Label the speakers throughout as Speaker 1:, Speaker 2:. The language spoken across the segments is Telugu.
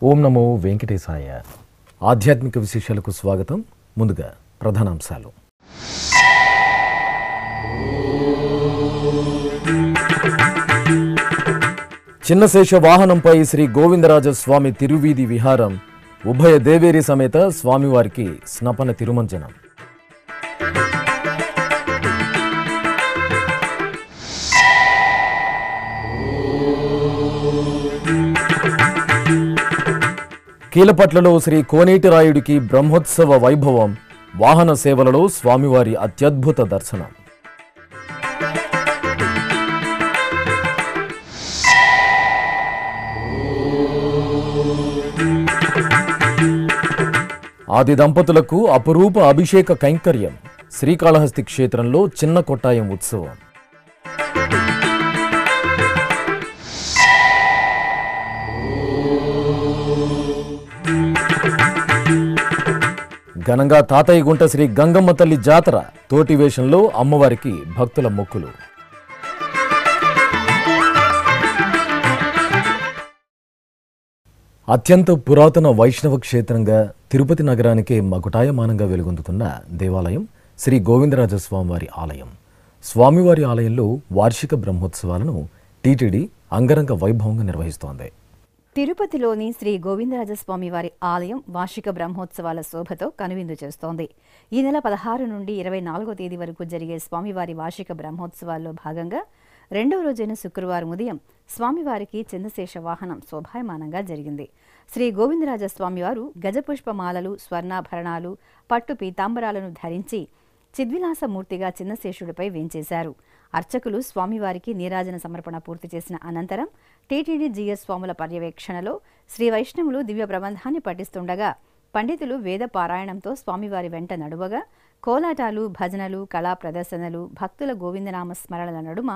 Speaker 1: ఓం నమో వెంకటేశాయ. ఆధ్యాత్మిక విశేషాలకు స్వాగతం. ముందుగా ప్రధానాంశాలు. చిన్నశేష వాహనంపై శ్రీ గోవిందరాజస్వామి తిరువీధి విహారం. ఉభయ దేవేరి సమేత స్వామివారికి స్నపన తిరుమంజనం. కీలపట్లలో శ్రీ కోనేటిరాయుడికి బ్రహ్మోత్సవ వైభవం. వాహన సేవలలో స్వామివారి అత్యద్భుత దర్శనం. ఆది దంపతులకు అపురూప అభిషేక కైంకర్యం. శ్రీకాళహస్తి క్షేత్రంలో చిన్న కొట్టాయం ఉత్సవం. ఘనంగా తాతయ్యగుంట శ్రీ గంగమ్మ తల్లి జాతర. తోటి వేషంలో అమ్మవారికి భక్తుల మొక్కులు. అత్యంత పురాతన వైష్ణవ క్షేత్రంగా తిరుపతి నగరానికే మకుటాయమానంగా వెలుగొందుతున్న దేవాలయం శ్రీ గోవిందరాజస్వామివారి ఆలయం. స్వామివారి ఆలయంలో వార్షిక బ్రహ్మోత్సవాలను టీటీడీ అంగరంగ వైభవంగా నిర్వహిస్తోంది.
Speaker 2: తిరుపతిలోని శ్రీ గోవిందరాజస్వామి వారి ఆలయం వార్షిక బ్రహ్మోత్సవాల శోభతో కనువిందు చేస్తోంది. ఈ నెల 16 నుండి 24వ తేదీ వరకు జరిగే స్వామివారి వార్షిక బ్రహ్మోత్సవాల్లో భాగంగా రెండవ రోజైన శుక్రవారం ఉదయం స్వామివారికి చంద్రశేష వాహనం శోభాయమానంగా జరిగింది. శ్రీ గోవిందరాజస్వామివారు గజపుష్పమాలలు, స్వర్ణాభరణాలు, పట్టు పీతాంబరాలను ధరించి చిద్విలాసమూర్తిగా చిన్నశేషుడిపై వేంచేశారు. అర్చకులు స్వామివారికి నీరాజన సమర్పణ పూర్తి చేసిన అనంతరం టీటీడీ జీఎస్ స్వాముల పర్యవేక్షణలో శ్రీ వైష్ణవులు దివ్య ప్రబంధాన్ని పఠిస్తుండగా పండితులు వేద పారాయణంతో స్వామివారి వెంట నడువగా కోలాటాలు, భజనలు, కళా ప్రదర్శనలు, భక్తుల గోవిందనామ స్మరణల నడుమ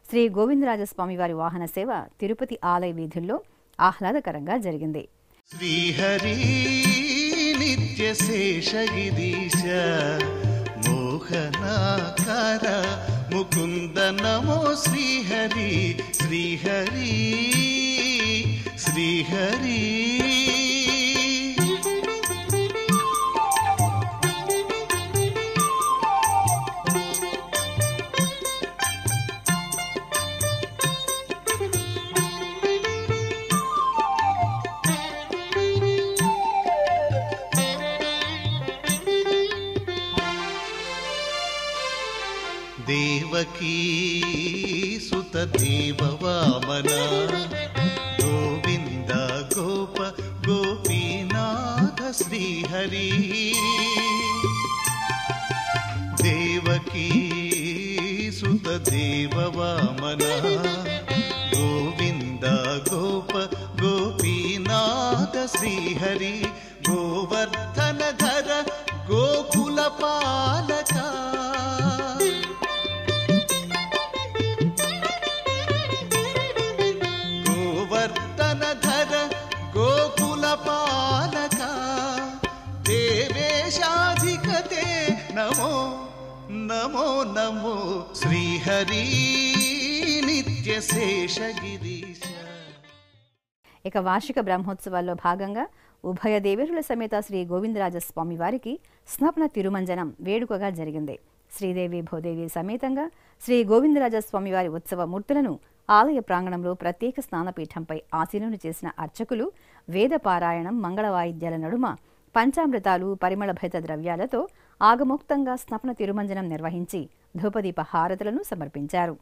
Speaker 2: శ్రీ గోవిందరాజస్వామివారి వాహన సేవ తిరుపతి ఆలయ వీధుల్లో ఆహ్లాదకరంగా జరిగింది.
Speaker 3: శ్రీహరి నిత్యశేషగిరీశ మోహనాకార ముకుంద నమో శ్రీహరి శ్రీహరి శ్రీహరి. దేవకీ సుత దేవ వామన గోవింద గోప గోపీనాథ శ్రీహరి. దేవకీ సుత దేవ వామన గోవింద గోప గోపీనాథ శ్రీహరి. గోవర్ధన ధర గోకుల పాలక నమో నమో నమో శ్రీహరి నిత్యశేషగిరీశ.
Speaker 2: ఇక వార్షిక బ్రహ్మోత్సవాల్లో భాగంగా ఉభయ దేవేరుల సమేత శ్రీ గోవిందరాజస్వామి వారికి స్నపన తిరుమంజనం వేడుకగా జరిగింది. శ్రీదేవి భూదేవి సమేతంగా శ్రీ గోవిందరాజస్వామి వారి ఉత్సవ మూర్తులను ఆలయ ప్రాంగణంలో ప్రత్యేక స్నానపీఠంపై ఆసీనులు చేసిన అర్చకులు వేద పారాయణం, మంగళ వాయిద్యాల నడుమ పంచామృతాలు, పరిమళ భరిత ద్రవ్యాలతో ఆగమోక్తంగా స్నపన తిరుమంజనం నిర్వహించి ధూపదీప హారతులను సమర్పించారు.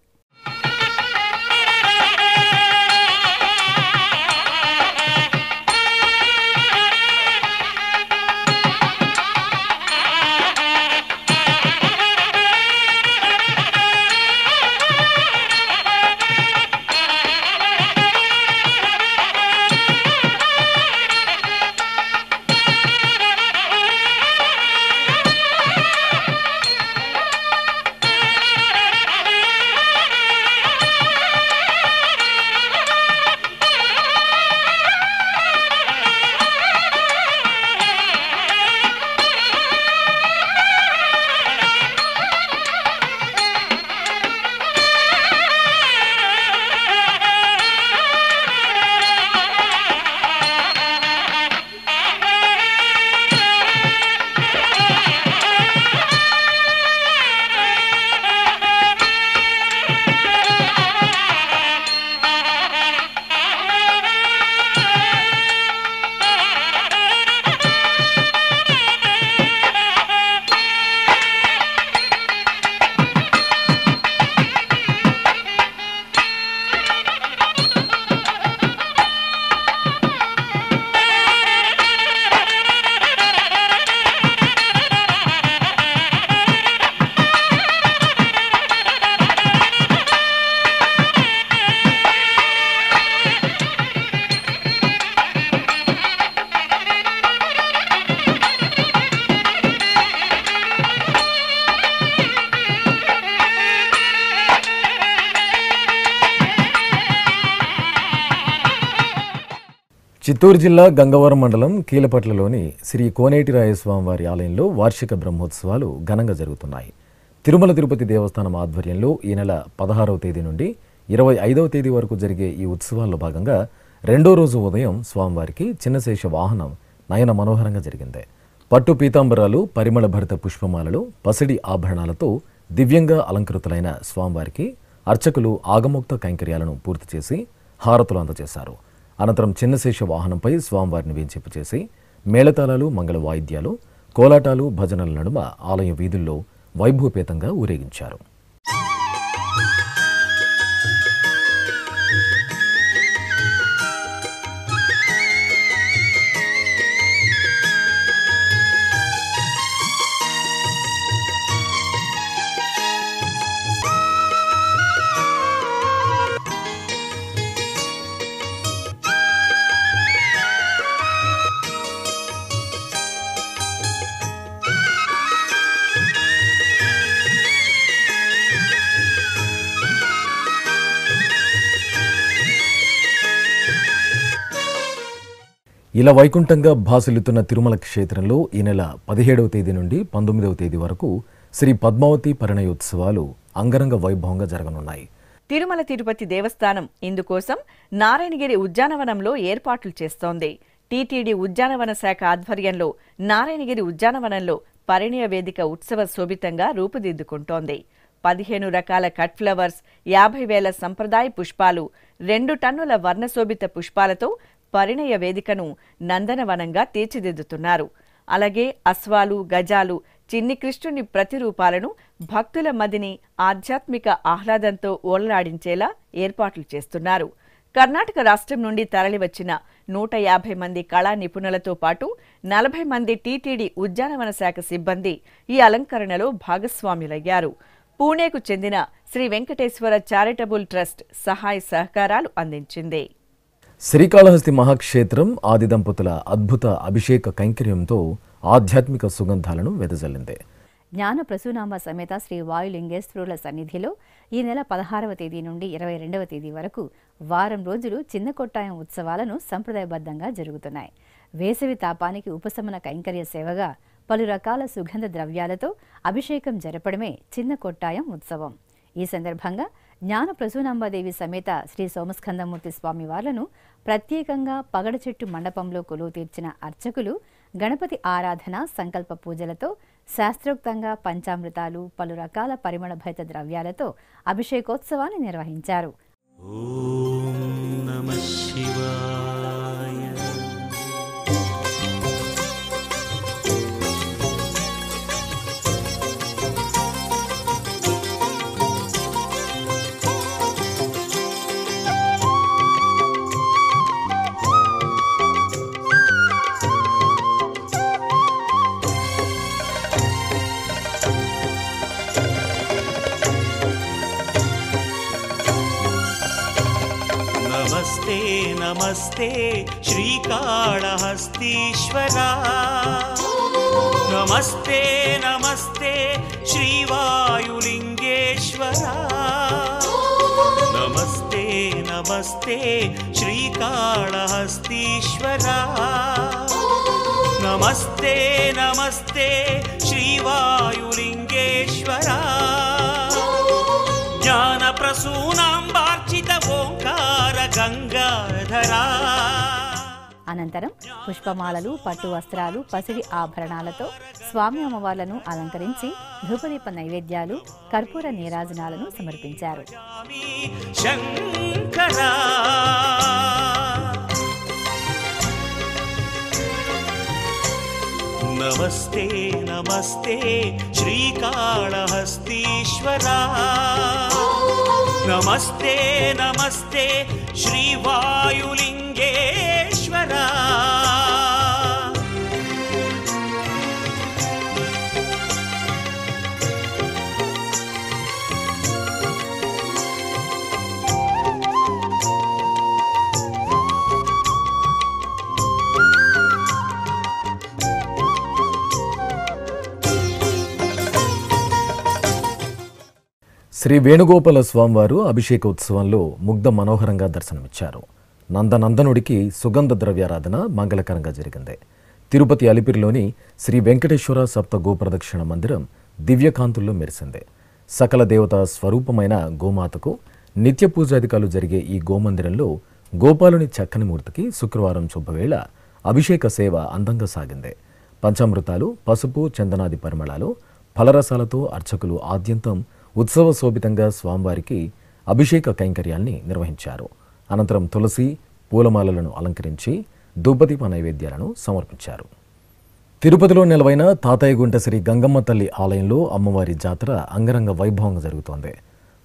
Speaker 1: చిత్తూరు జిల్లా గంగవరం మండలం కీలపట్లలోని శ్రీ కోనేటిరాయస్వామి వారి ఆలయంలో వార్షిక బ్రహ్మోత్సవాలు ఘనంగా జరుగుతున్నాయి. తిరుమల తిరుపతి దేవస్థానం ఆధ్వర్యంలో ఈ నెల 16వ తేదీ నుండి 25వ తేదీ వరకు జరిగే ఈ ఉత్సవాల్లో భాగంగా రెండో రోజు ఉదయం స్వామివారికి చిన్నశేష వాహనం నయన మనోహరంగా జరిగింది. పట్టు పీతాంబరాలు, పరిమళ భరిత పుష్పమాలలు, పసిడి ఆభరణాలతో దివ్యంగా అలంకృతులైన స్వామివారికి అర్చకులు ఆగమోక్త కైంకర్యాలను పూర్తి చేసి హారతులు అందజేశారు. అనంతరం చిన్నశేష వాహనంపై స్వామివారిని వేంచేసి మేళతాళాలు, మంగళ వాయిద్యాలు, కోలాటాలు, భజనల నడుమ ఆలయ వీధుల్లో వైభవపేతంగా ఊరేగించారు. ఇలా వైకుంఠంగా భాసిల్లుతున్న తిరుమల క్షేత్రంలో ఈ నెల 17వ తేదీ నుండి 19వ తేదీ వరకు శ్రీ పద్మావతి పరిణయోత్సవాలు అంగరంగ వైభవంగా జరగనున్నాయి.
Speaker 4: తిరుమల తిరుపతి దేవస్థానం ఇందుకోసం నారాయణగిరి ఉద్యానవనంలో ఏర్పాట్లు చేస్తోంది. టీటీడీ ఉద్యానవన శాఖ ఆధ్వర్యంలో నారాయణగిరి ఉద్యానవనంలో పరిణయ వేదిక ఉత్సవ శోభితంగా రూపుదిద్దుకుంటోంది. 15 రకాల కట్ ఫ్లవర్స్, 50,000 సంప్రదాయ పుష్పాలు, 2 టన్నుల వర్ణశోభిత పుష్పాలతో పరిణయ వేదికను నందనవనంగా తీర్చిదిద్దుతున్నారు. అలాగే అశ్వాలు, గజాలు, చిన్ని కృష్ణుని ప్రతిరూపాలను భక్తుల మదిని ఆధ్యాత్మిక ఆహ్లాదంతో ఓలలాడించేలా ఏర్పాట్లు చేస్తున్నారు. కర్ణాటక రాష్ట్రం నుండి తరలివచ్చిన 150 మంది కళా నిపుణులతో పాటు 40 మంది టీటీడీ ఉద్యానవన శాఖ సిబ్బంది ఈ అలంకరణలో భాగస్వాములయ్యారు. పూణేకు చెందిన శ్రీ వెంకటేశ్వర చారిటబుల్ ట్రస్ట్ సహాయ సహకారాలు అందించింది.
Speaker 1: శ్రీకాళహస్తి మహాక్షేత్రం ఆది దంపతుల అద్భుత అభిషేక కైంకర్యంతో ఆధ్యాత్మిక సుగంధాలను వెదజల్లింది.
Speaker 2: జ్ఞాన ప్రసూనాంబ సమేత శ్రీ వాయులింగేశ్వరుల సన్నిధిలో ఈ నెల 16వ తేదీ నుండి 22వ తేదీ వరకు వారం రోజులు చిన్న కొట్టాయం ఉత్సవాలను సంప్రదాయబద్ధంగా జరుగుతున్నాయి. వేసవి తాపానికి ఉపశమన కైంకర్య సేవగా పలు రకాల సుగంధ ద్రవ్యాలతో అభిషేకం జరపడమే చిన్న కొట్టాయం ఉత్సవం. ఈ సందర్భంగా జ్ఞాన ప్రసూనాంబాదేవి సమేత శ్రీ సోమస్కందమూర్తి స్వామివార్లను ప్రత్యేకంగా పగడ చెట్టు మండపంలో కొలువు తీర్చిన అర్చకులు గణపతి ఆరాధన, సంకల్ప పూజలతో శాస్త్రోక్తంగా పంచామృతాలు, పలు రకాల పరిమళ భరిత ద్రవ్యాలతో అభిషేకోత్సవాన్ని నిర్వహించారు.
Speaker 3: ఓం నమః శివాయ. నమస్తే నమస్తే శ్రీకాళహస్తీశ్వరా, నమస్తే నమస్తే శ్రీవాయులింగేశ్వరా, నమస్తే నమస్తే శ్రీకాళహస్తీశ్వరా, నమస్తే నమస్తే శ్రీవాయులింగేశ్వరా, జ్ఞాన ప్రసూనాంబార్చిత ఓంకార గంగాధరా.
Speaker 2: అనంతరం పుష్పమాలలు, పట్టు వస్త్రాలు, పసిడి ఆభరణాలతో స్వామి అమ్మవార్లను అలంకరించి ధూపదీప నైవేద్యాలు, కర్పూర నీరాజనాలను సమర్పించారు.
Speaker 3: శంకరా నమస్తే నమస్తే శ్రీకాళహస్తీశ్వరా, నమస్తే నమస్తే శ్రీవాయులింగేశ్వరా.
Speaker 1: శ్రీ వేణుగోపాల స్వామివారు అభిషేకోత్సవంలో ముగ్ధ మనోహరంగా దర్శనమిచ్చారు. నందనందనుడికి సుగంధ ద్రవ్యారాధన మంగళకరంగా జరిగింది. తిరుపతి అలిపిరిలోని శ్రీ వెంకటేశ్వర సప్త గోప్రదక్షిణ మందిరం దివ్యకాంతుల్లో మెరిసింది. సకల దేవతా స్వరూపమైన గోమాతకు నిత్య పూజాధికాలు జరిగే ఈ గోమందిరంలో గోపాలుని చక్కని మూర్తికి శుక్రవారం శుభవేళ అభిషేక సేవ అందంగా సాగింది. పంచామృతాలు, పసుపు, చందనాది పరిమళాలు, ఫలరసాలతో అర్చకులు ఆద్యంతం ఉత్సవ శోభితంగా స్వామివారికి అభిషేక కైంకర్యాల్ని నిర్వహించారు. అనంతరం తులసి, పూలమాలలను అలంకరించి ధూపదీప నైవేద్యాలను సమర్పించారు. తిరుపతిలో నెలవైన తాతయ్యగుంట శ్రీ గంగమ్మ తల్లి ఆలయంలో అమ్మవారి జాతర అంగరంగ వైభవంగా జరుగుతోంది.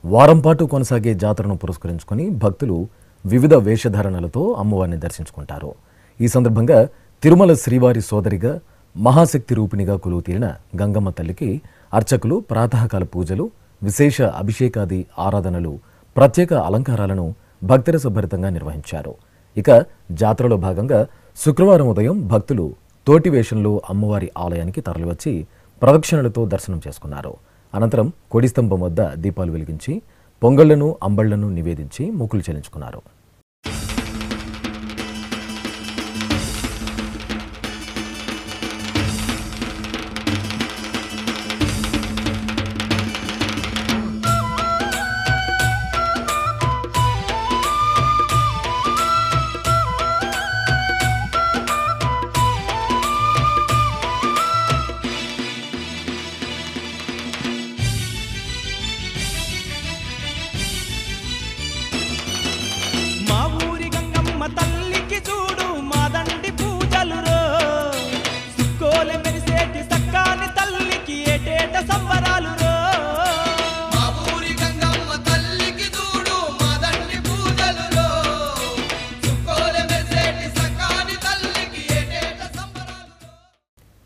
Speaker 1: వారం పాటు కొనసాగే జాతరను పురస్కరించుకుని భక్తులు వివిధ వేషధారణలతో అమ్మవారిని దర్శించుకుంటారు. ఈ సందర్భంగా తిరుమల శ్రీవారి సోదరిగా మహాశక్తి రూపిణిగా కొలువుతీరిన గంగమ్మ తల్లికి అర్చకులు ప్రాతకాల పూజలు, విశేష అభిషేకాది ఆరాధనలు, ప్రత్యేక అలంకారాలను భక్తిరసభరితంగా నిర్వహించారు. ఇక జాతరలో భాగంగా శుక్రవారం ఉదయం భక్తులు తోటి వేషంలో అమ్మవారి ఆలయానికి తరలివచ్చి ప్రదక్షిణలతో దర్శనం చేసుకున్నారు. అనంతరం కొడిస్తంభం వద్ద దీపాలు వెలిగించి పొంగళ్లను, అంబళ్లను నివేదించి మొక్కులు చెల్లించుకున్నారు.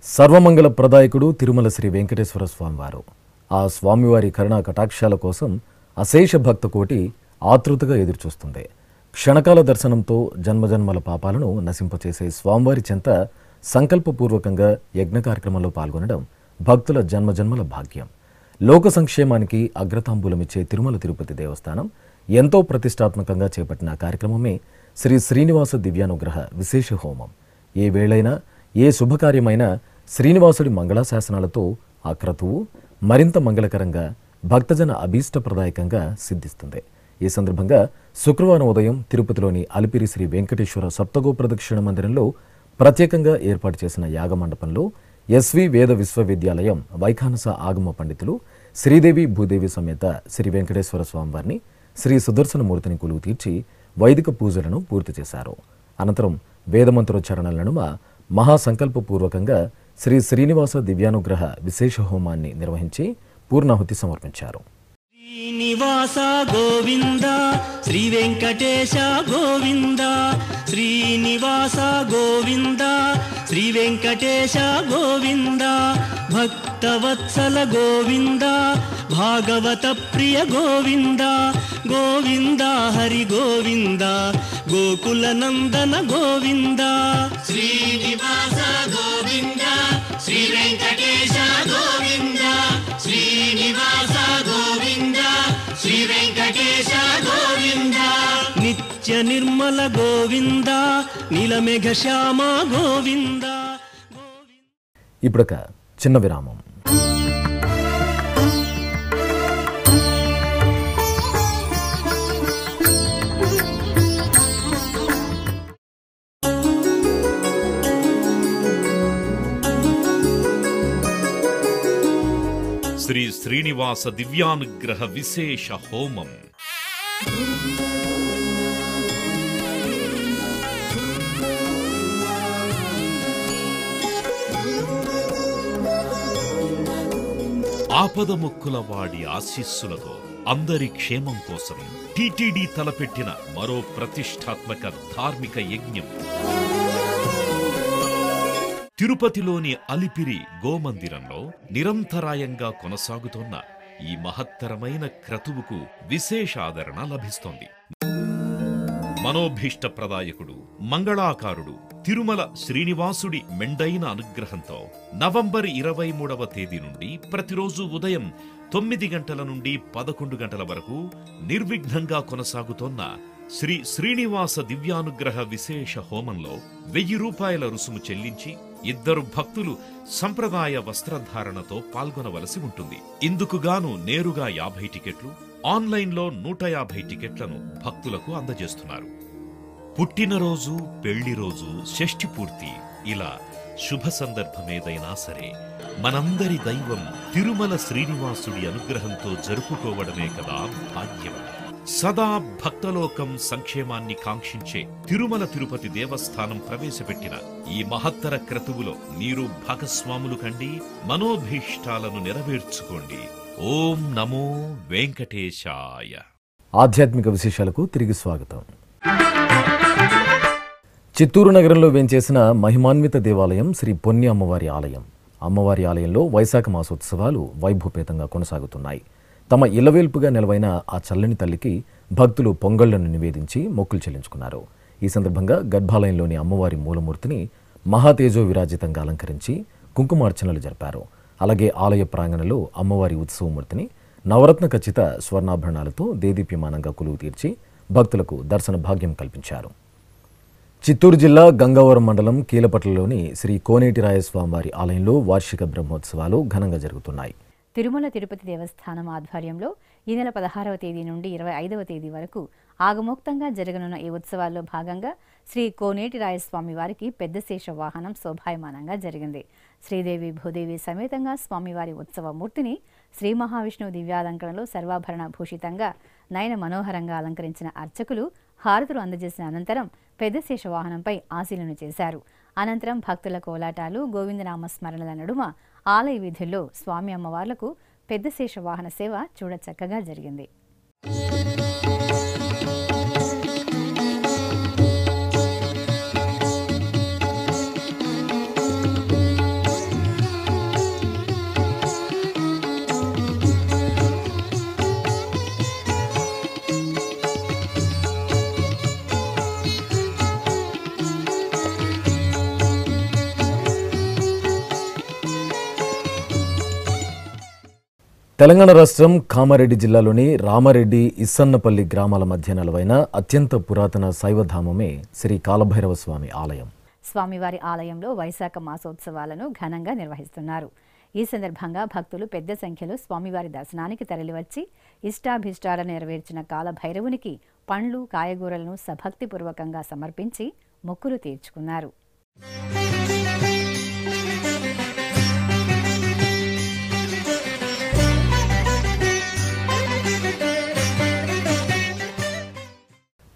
Speaker 1: సర్వమంగళ ప్రదాయకుడు తిరుమల శ్రీ వెంకటేశ్వర స్వామివారు. ఆ స్వామివారి కరుణా కటాక్షాల కోసం అశేష భక్త కోటి ఆతృతగా ఎదురుచూస్తుంది. క్షణకాల దర్శనంతో జన్మజన్మల పాపాలను నశింపచేసే స్వామివారి చెంత సంకల్పపూర్వకంగా యజ్ఞ కార్యక్రమంలో పాల్గొనడం భక్తుల జన్మజన్మల భాగ్యం. లోక సంక్షేమానికి అగ్రతాంబూలమిచ్చే తిరుమల తిరుపతి దేవస్థానం ఎంతో ప్రతిష్టాత్మకంగా చేపట్టిన కార్యక్రమమే శ్రీ శ్రీనివాస దివ్యానుగ్రహ విశేష హోమం. ఏ వేళైనా, ఏ శుభకార్యమైనా శ్రీనివాసుడి మంగళాశాసనాలతో ఆ క్రతువు మరింత మంగళకరంగా, భక్తజన అభీష్టప్రదాయకంగా సిద్ధిస్తుంది. ఈ సందర్భంగా శుక్రవారం ఉదయం తిరుపతిలోని అలిపిరి శ్రీ వెంకటేశ్వర సప్తగో ప్రదక్షిణ మందిరంలో ప్రత్యేకంగా ఏర్పాటు చేసిన యాగమండపంలో ఎస్వి వేద విశ్వవిద్యాలయం వైఖానస ఆగమ పండితులు శ్రీదేవి భూదేవి సమేత శ్రీ వెంకటేశ్వర స్వామివారిని, శ్రీ సుదర్శనమూర్తిని కొలువు తీర్చి వైదిక పూజలను పూర్తి చేశారు. అనంతరం వేదమంత్రోచ్చారణల నడుమ మహాసంకల్పపూర్వకంగా శ్రీ శ్రీనివాస దివ్యానుగ్రహ విశేష హోమాన్ని నిర్వహించి పూర్ణాహుతి సమర్పించారు.
Speaker 3: శ్రీనివాస గోవింద, శ్రీ వెంకటేశ గోవింద, శ్రీనివాస గోవింద, శ్రీ వెంకటేశ గోవింద, భక్తవత్సల గోవింద, భాగవత ప్రియ గోవింద, గోవింద హరి గోవింద, గోకుల నందన గోవింద. శ్రీనివాస గోవింద, శ్రీ వెంకటేశ గోవింద, శ్రీనివాస గోవింద, శ్రీ వెంకటేశ గోవింద, నిత్య నిర్మల గోవింద, నీలమేఘ శ్యామ గోవింద.
Speaker 1: ఇప్పుడొక చిన్న విరామం.
Speaker 5: శ్రీ శ్రీనివాస దివ్యానుగ్రహ విశేష హోమం. ఆపదముక్కుల వాడి ఆశీస్సులతో అందరి క్షేమం కోసం టీటీడీ తలపెట్టిన మరో ప్రతిష్టాత్మక ధార్మిక యజ్ఞం. తిరుపతిలోని అలిపిరి గోమందిరంలో నిరంతరాయంగా కొనసాగుతోన్న ఈ మహత్తరమైన క్రతువుకు విశేష ఆదరణ లభిస్తోంది. మనోభీష్టప్రదాయకుడు, మంగళాకారుడు తిరుమల శ్రీనివాసుడి మెండైన అనుగ్రహంతో నవంబర్ 23వ తేదీ నుండి ప్రతిరోజు ఉదయం 9 గంటల నుండి 11 గంటల వరకు నిర్విఘ్నంగా కొనసాగుతోన్న శ్రీ శ్రీనివాస దివ్యానుగ్రహ విశేష హోమంలో 1000 రూపాయల రుసుము చెల్లించి 2 భక్తులు సంప్రదాయ వస్త్రధారణతో పాల్గొనవలసి ఉంటుంది. ఇందుకుగాను నేరుగా 50 టికెట్లు, ఆన్లైన్లో 150 టికెట్లను భక్తులకు అందజేస్తున్నారు. పుట్టినరోజు, పెళ్లిరోజు, షష్ఠి పూర్తి ఇలా శుభ సందర్భమేదైనా సరే మనందరి దైవం తిరుమల శ్రీనివాసుడి అనుగ్రహంతో జరుపుకోవడమే కదా భాగ్యం. సదా భక్తలోకం సంక్షేమాన్ని కాంక్షించే తిరుమల తిరుపతి దేవస్థానం ప్రవేశపెట్టిన ఈ మహత్తర క్రతువులో మీరు భాగస్వాములు కండి, మనోభీష్టాలను నెరవేర్చుకోండి. ఓం నమో వెంకటేశాయ.
Speaker 1: ఆధ్యాత్మిక విశేషాలకు తిరిగి స్వాగతం. చిత్తూరు నగరంలో వేంచేసిన మహిమాన్విత దేవాలయం శ్రీ పొన్ని అమ్మవారి ఆలయం. అమ్మవారి ఆలయంలో వైశాఖ మాసోత్సవాలు వైభవపేతంగా కొనసాగుతున్నాయి. తమ ఇలవేల్పుగా నిలవైన ఆ చల్లని తల్లికి భక్తులు పొంగళ్లను నివేదించి మొక్కులు చెల్లించుకున్నారు. ఈ సందర్భంగా గర్భాలయంలోని అమ్మవారి మూలమూర్తిని మహాతేజో విరాజితంగా అలంకరించి కుంకుమార్చనలు జరిపారు. అలాగే ఆలయ ప్రాంగణంలో అమ్మవారి ఉత్సవమూర్తిని నవరత్న ఖచ్చిత స్వర్ణాభరణాలతో దేదీప్యమానంగా కొలువు తీర్చి భక్తులకు దర్శన భాగ్యం కల్పించారు. చిత్తూరు జిల్లా గంగవరం మండలం కీలపట్లలోని శ్రీ కోనేటి రాయస్వామివారి ఆలయంలో వార్షిక బ్రహ్మోత్సవాలు ఘనంగా జరుగుతున్నాయి.
Speaker 2: తిరుమల తిరుపతి దేవస్థానం ఆధ్వర్యంలో ఈ నెల 16వ తేదీ నుండి 25వ తేదీ వరకు ఆగమోక్తంగా జరగనున్న ఈ ఉత్సవాల్లో భాగంగా శ్రీ కోనేటి రాయస్వామి వారికి పెద్ద శేష వాహనం శోభాయమానంగా జరిగింది. శ్రీదేవి భూదేవి సమేతంగా స్వామివారి ఉత్సవమూర్తిని శ్రీ మహావిష్ణువు దివ్యాలంకరణలో సర్వాభరణ భూషితంగా నయన మనోహరంగా అలంకరించిన అర్చకులు హారతులు అందజేసిన అనంతరం పెద్ద శేష వాహనంపై ఆశీలను చేశారు. అనంతరం భక్తుల కోలాటాలు, గోవిందనామ స్మరణల నడుమ ఆలయ వీధుల్లో స్వామి అమ్మవార్లకు పెద్ద శేష వాహన సేవ చూడచక్కగా జరిగింది.
Speaker 1: తెలంగాణ రాష్ట్రం కామారెడ్డి జిల్లాలోని రామారెడ్డి, ఇస్సన్నపల్లి గ్రామాల మధ్య నెలవైన అత్యంత పురాతన శైవధామమే శ్రీ కాలభైరవ స్వామి ఆలయం.
Speaker 2: స్వామివారి ఆలయంలో వైశాఖ మాసోత్సవాలను ఘనంగా నిర్వహిస్తున్నారు. ఈ సందర్భంగా భక్తులు పెద్ద సంఖ్యలో స్వామివారి దర్శనానికి తరలివచ్చి ఇష్టాభిష్టాలను నెరవేర్చిన కాలభైరవునికి పండ్లు, కాయగూరలను సభక్తిపూర్వకంగా సమర్పించి మొక్కులు తీర్చుకున్నారు.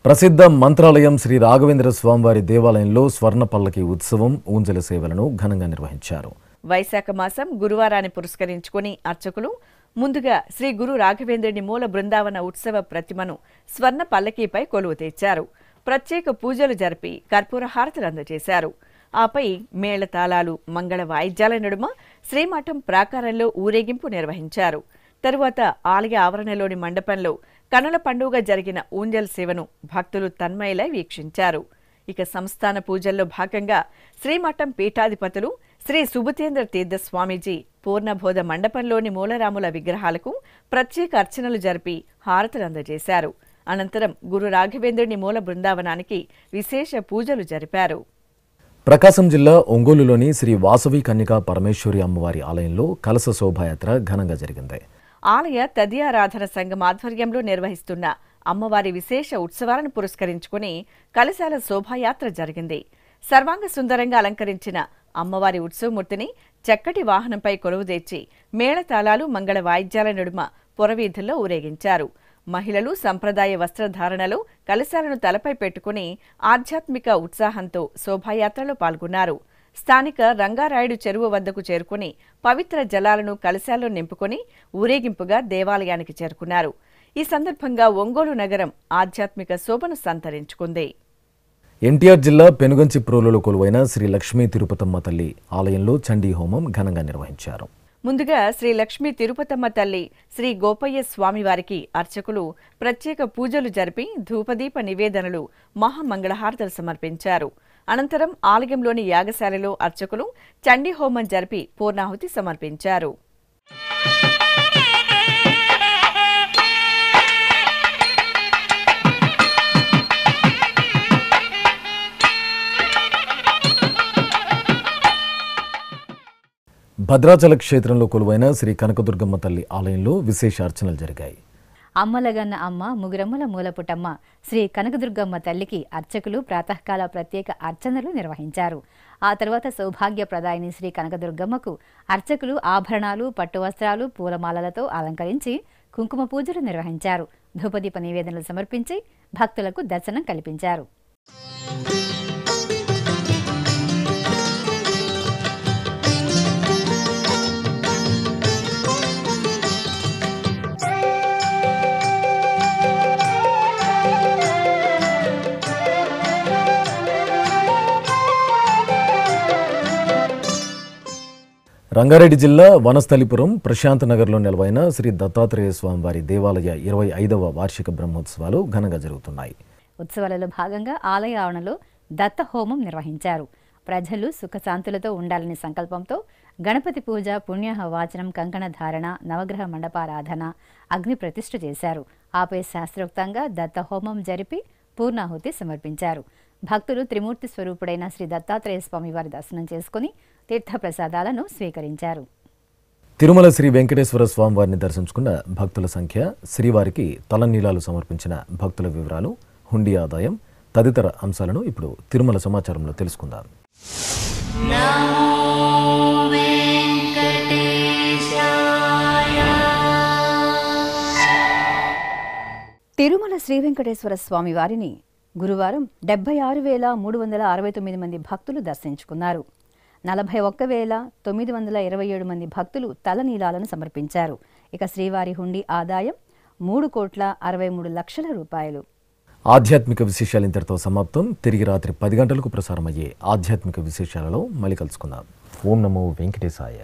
Speaker 1: ప్రసిద్ధ మంత్రాలయం శ్రీ రాఘవేంద్ర స్వామివారి దేవాలయంలో స్వర్ణ పల్లకి ఉత్సవం, ఊంజల సేవలను ఘనంగా నిర్వహించారు.
Speaker 4: వైశాఖ మాసం గురువారాన్ని పురస్కరించుకుని అర్చకులు ముందుగా శ్రీ గురు రాఘవేంద్రుని మూల బృందావన ఉత్సవ ప్రతిమను స్వర్ణ పల్లకీపై కొలువు తెచ్చారు. ప్రత్యేక పూజలు జరిపి కర్పూర హారతులు అందజేశారు. ఆపై మేళతాళాలు, మంగళ వాయిద్యాల నడుమ శ్రీమఠం ప్రాకారంలో ఊరేగింపు నిర్వహించారు. తరువాత ఆలయ ఆవరణలోని మండపంలో కనుల పండుగ జరిగిన ఊంజల్ సేవను భక్తులు తన్మయలై వీక్షించారు. ఇక సంస్థాన పూజల్లో భాగంగా శ్రీమఠం పీఠాధిపతులు శ్రీ సుబుతేంద్ర తీర్థ స్వామీజీ పూర్ణబోధ మండపంలోని మూలరాముల విగ్రహాలకు ప్రత్యేక అర్చనలు జరిపి హారతులు అందజేశారు. అనంతరం గురు రాఘవేంద్రుని మూల బృందావనానికి విశేష పూజలు జరిపారు.
Speaker 1: ప్రకాశం జిల్లా ఒంగోలులోని శ్రీ వాసవి కన్యకా పరమేశ్వరి అమ్మవారి ఆలయంలో కలశ శోభాయాత్ర ఘనంగా జరిగింది.
Speaker 4: ఆలయ తదియారాధన సంఘం ఆధ్వర్యంలో నిర్వహిస్తున్న అమ్మవారి విశేష ఉత్సవాలను పురస్కరించుకుని కలశాల శోభాయాత్ర జరిగింది. సర్వాంగ సుందరంగా అలంకరించిన అమ్మవారి ఉత్సవమూర్తిని చక్కటి వాహనంపై కొలువుదీర్చి మేళతాళాలు, మంగళ వాయిద్యాల నడుమ పురవీధుల్లో ఊరేగించారు. మహిళలు సంప్రదాయ వస్త్రధారణలో కలశాలను తలపై పెట్టుకుని ఆధ్యాత్మిక ఉత్సాహంతో శోభాయాత్రలో పాల్గొన్నారు. స్థానిక రంగారాయుడు చెరువు వద్దకు చేరుకుని పవిత్ర జలాలను కలశాల్లో నింపుకొని ఊరేగింపుగా దేవాలయానికి చేరుకున్నారు. ఈ సందర్భంగా ఒంగోలు నగరం ఆధ్యాత్మిక శోభను సంతరించుకుంది.
Speaker 1: ఎన్టీఆర్ జిల్లా పెనుగంచిప్రోలులో కొలువైన శ్రీ లక్ష్మీ తిరుపతమ్మ తల్లి ఆలయంలో చండీ హోమం ఘనంగా నిర్వహించారు.
Speaker 4: ముందుగా శ్రీ లక్ష్మీ తిరుపతమ్మ తల్లి శ్రీ గోపయ్య స్వామివారికి అర్చకులు ప్రత్యేక పూజలు జరిపి ధూపదీప నివేదనలు, మహామంగళహారతులు సమర్పించారు. అనంతరం ఆలయంలోని యాగశాలలో అర్చకులు చండీ హోమం జరిపి పూర్ణాహుతి సమర్పించారు.
Speaker 1: భద్రాచల క్షేత్రంలో కొలువైన శ్రీ కనకదుర్గమ్మ తల్లి ఆలయంలో విశేష అర్చనలు జరిగాయి.
Speaker 2: అమ్మలగన్న అమ్మ ముగురమ్మల మూలపుటమ్మ శ్రీ కనకదుర్గమ్మ తల్లికి అర్చకులు ప్రాతకాల ప్రత్యేక అర్చనలు నిర్వహించారు. ఆ తర్వాత సౌభాగ్యప్రదాయిని శ్రీ కనకదుర్గమ్మకు అర్చకులు ఆభరణాలు, పట్టు వస్త్రాలు, పూలమాలలతో అలంకరించి కుంకుమ పూజలు నిర్వహించారు. ధూపదీప నివేదనలు సమర్పించి భక్తులకు దర్శనం కల్పించారు.
Speaker 1: రంగారెడ్డి జిల్లా వనస్థలిపురం ప్రశాంత్ నగర్లో నెలవైన శ్రీ దత్తాత్రేయ స్వామివారి దేవాలయ 25వ వార్షిక బ్రహ్మోత్సవాలు ఘనంగా జరుగుతున్నాయి.
Speaker 2: ఉత్సవాలలో భాగంగా ఆలయ ఆవరణలో దత్త హోమం నిర్వహించారు. ప్రజలు సుఖశాంతులతో ఉండాలని సంకల్పంతో గణపతి పూజ, పుణ్యాహ వాచనం, కంకణ ధారణ, నవగ్రహ మండపారాధన, అగ్ని ప్రతిష్ఠ చేశారు. ఆపై శాస్త్రోక్తంగా దత్త హోమం జరిపి పూర్ణాహుతి సమర్పించారు. భక్తులు త్రిమూర్తి స్వరూపుడైన శ్రీ దత్తాత్రేయ స్వామి వారి దర్శనం చేసుకుని తీర్థప్రసాదాలను స్వీకరించారు.
Speaker 1: తిరుమల శ్రీ వెంకటేశ్వర స్వామివారిని దర్శించుకున్న భక్తుల సంఖ్య, శ్రీవారికి తలనీలాలు సమర్పించిన భక్తుల వివరాలు, హుండీ ఆదాయం తదితర అంశాలను ఇప్పుడు తిరుమల సమాచారంలో తెలుసుకుందాం.
Speaker 2: తిరుమల శ్రీ వెంకటేశ్వర స్వామి వారిని గురువారం 76,369 మంది భక్తులు దర్శించుకున్నారు. 41,927 మంది భక్తులు తలనీలాలను సమర్పించారు. ఇక శ్రీవారి హుండీ ఆదాయం 3,63,00,000 రూపాయలు.
Speaker 1: ఆధ్యాత్మిక విశేషాలు ఇంతటితో సమాప్తం. తిరిగి రాత్రి 10 గంటలకు ప్రసారమయ్యే ఆధ్యాత్మిక విశేషాలలో మళ్ళీ కలుసుకుందాం. ఓం నమో వెంకటేశాయ.